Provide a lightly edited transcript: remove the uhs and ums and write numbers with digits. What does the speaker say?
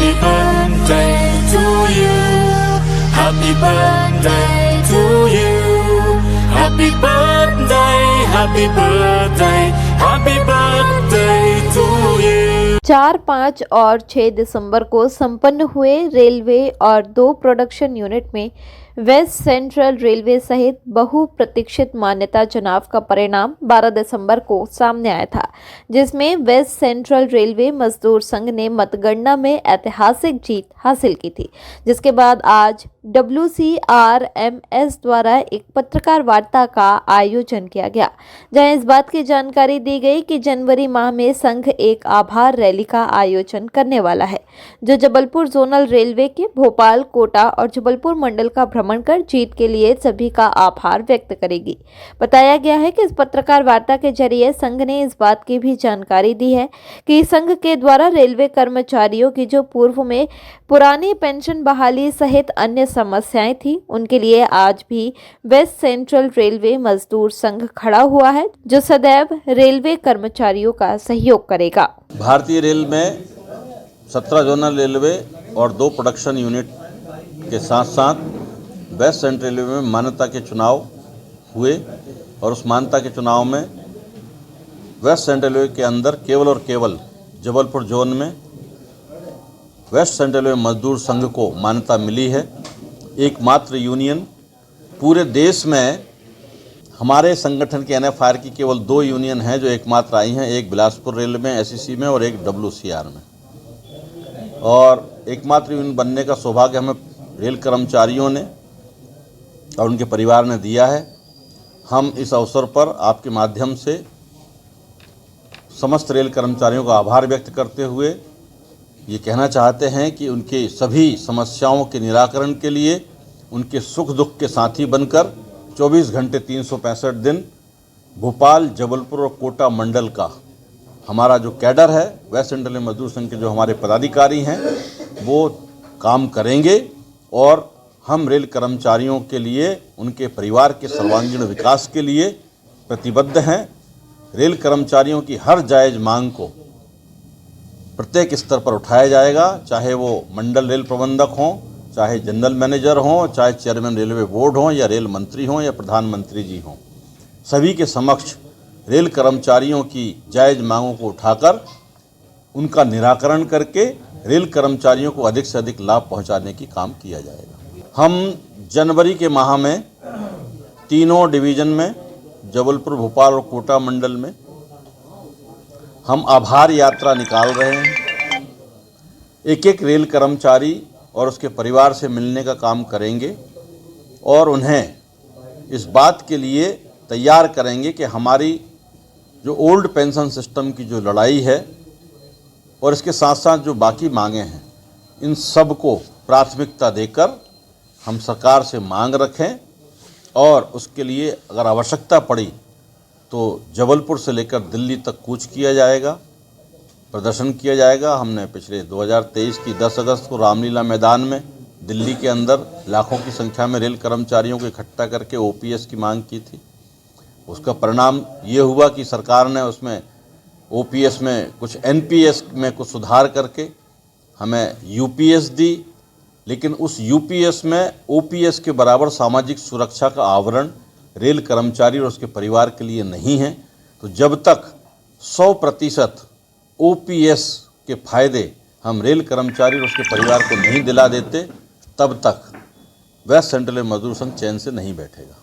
Happy birthday to you. Happy birthday to you. Happy birthday, happy birthday, happy birthday to you. 4, 5 और 6 दिसंबर को संपन्न हुए railway और 2 production unit में waste central railway सहित बहुप्रतीक्षित मान्यता चुनाव का परिणाम 12 दिसंबर को सामने आया था, जिसमें वेस्ट सेंट्रल रेलवे मजदूर संघ ने मतगणना में ऐतिहासिक जीत हासिल की थी। जिसके बाद आज WCRMS द्वारा एक पत्रकार वार्ता का आयोजन किया गया, जहां इस बात की जानकारी दी गई कि जनवरी माह में संघ एक आभार रैली का आयोजन करने वाला है, जो जबलपुर जोनल रेलवे के भोपाल, कोटा और जबलपुर मंडल का भ्रमण कर जीत के लिए सभी का आभार व्यक्त करेगी। बताया गया है कि इस पत्रकार वार्ता के जरिए संघ ने इस बात की भी जानकारी दी है कि संघ के द्वारा रेलवे कर्मचारियों की जो पूर्व में पुरानी पेंशन बहाली सहित अन्य समस्याएं थी, उनके लिए आज भी वेस्ट सेंट्रल रेलवे मजदूर संघ खड़ा हुआ है, जो सदैव रेलवे कर्मचारियों का सहयोग करेगा। भारतीय रेल में 17 जोनल रेलवे और 2 प्रोडक्शन यूनिट के साथ साथ वेस्ट सेंट्रल रेलवे में मान्यता के चुनाव हुए और उस मान्यता के चुनाव में वेस्ट सेंट्रल रेलवे के अंदर केवल और केवल जबलपुर जोन में वेस्ट सेंट्रल रेलवे मजदूर संघ को मान्यता मिली है। एकमात्र यूनियन पूरे देश में हमारे संगठन के NFR की केवल 2 यूनियन हैं जो एकमात्र आई हैं, एक बिलासपुर रेल में SEC में और एक WCR में। और एकमात्र यूनियन बनने का सौभाग्य हमें रेल कर्मचारियों ने और उनके परिवार ने दिया है। हम इस अवसर पर आपके माध्यम से समस्त रेल कर्मचारियों का आभार व्यक्त करते हुए ये कहना चाहते हैं कि उनके सभी समस्याओं के निराकरण के लिए उनके सुख दुख के साथी बनकर 24 घंटे 365 दिन भोपाल, जबलपुर और कोटा मंडल का हमारा जो कैडर है, वेस्ट सेंट्रल मजदूर संघ के जो हमारे पदाधिकारी हैं, वो काम करेंगे और हम रेल कर्मचारियों के लिए, उनके परिवार के सर्वांगीण विकास के लिए प्रतिबद्ध हैं। रेल कर्मचारियों की हर जायज़ मांग को प्रत्येक स्तर पर उठाया जाएगा, चाहे वो मंडल रेल प्रबंधक हों, चाहे जनरल मैनेजर हों, चाहे चेयरमैन रेलवे बोर्ड हों या रेल मंत्री हों या प्रधानमंत्री जी हों। सभी के समक्ष रेल कर्मचारियों की जायज़ मांगों को उठाकर उनका निराकरण करके रेल कर्मचारियों को अधिक से अधिक लाभ पहुंचाने की काम किया जाएगा। हम जनवरी के माह में तीनों डिवीज़न में जबलपुर, भोपाल और कोटा मंडल में हम आभार यात्रा निकाल रहे हैं। एक एक रेल कर्मचारी और उसके परिवार से मिलने का काम करेंगे और उन्हें इस बात के लिए तैयार करेंगे कि हमारी जो ओल्ड पेंशन सिस्टम की जो लड़ाई है और इसके साथ साथ जो बाकी मांगे हैं, इन सब को प्राथमिकता देकर हम सरकार से मांग रखें और उसके लिए अगर आवश्यकता पड़ी तो जबलपुर से लेकर दिल्ली तक कूच किया जाएगा, प्रदर्शन किया जाएगा। हमने पिछले 2023 की 10 अगस्त को रामलीला मैदान में दिल्ली के अंदर लाखों की संख्या में रेल कर्मचारियों को इकट्ठा करके OPS की मांग की थी। उसका परिणाम ये हुआ कि सरकार ने उसमें OPS में कुछ NPS में कुछ सुधार करके हमें UPS दी, लेकिन उस UPS में OPS के बराबर सामाजिक सुरक्षा का आवरण रेल कर्मचारी और उसके परिवार के लिए नहीं है। तो जब तक 100% OPS के फायदे हम रेल कर्मचारी और उसके परिवार को नहीं दिला देते, तब तक वेस्ट सेंट्रल मजदूर संघ चैन से नहीं बैठेगा।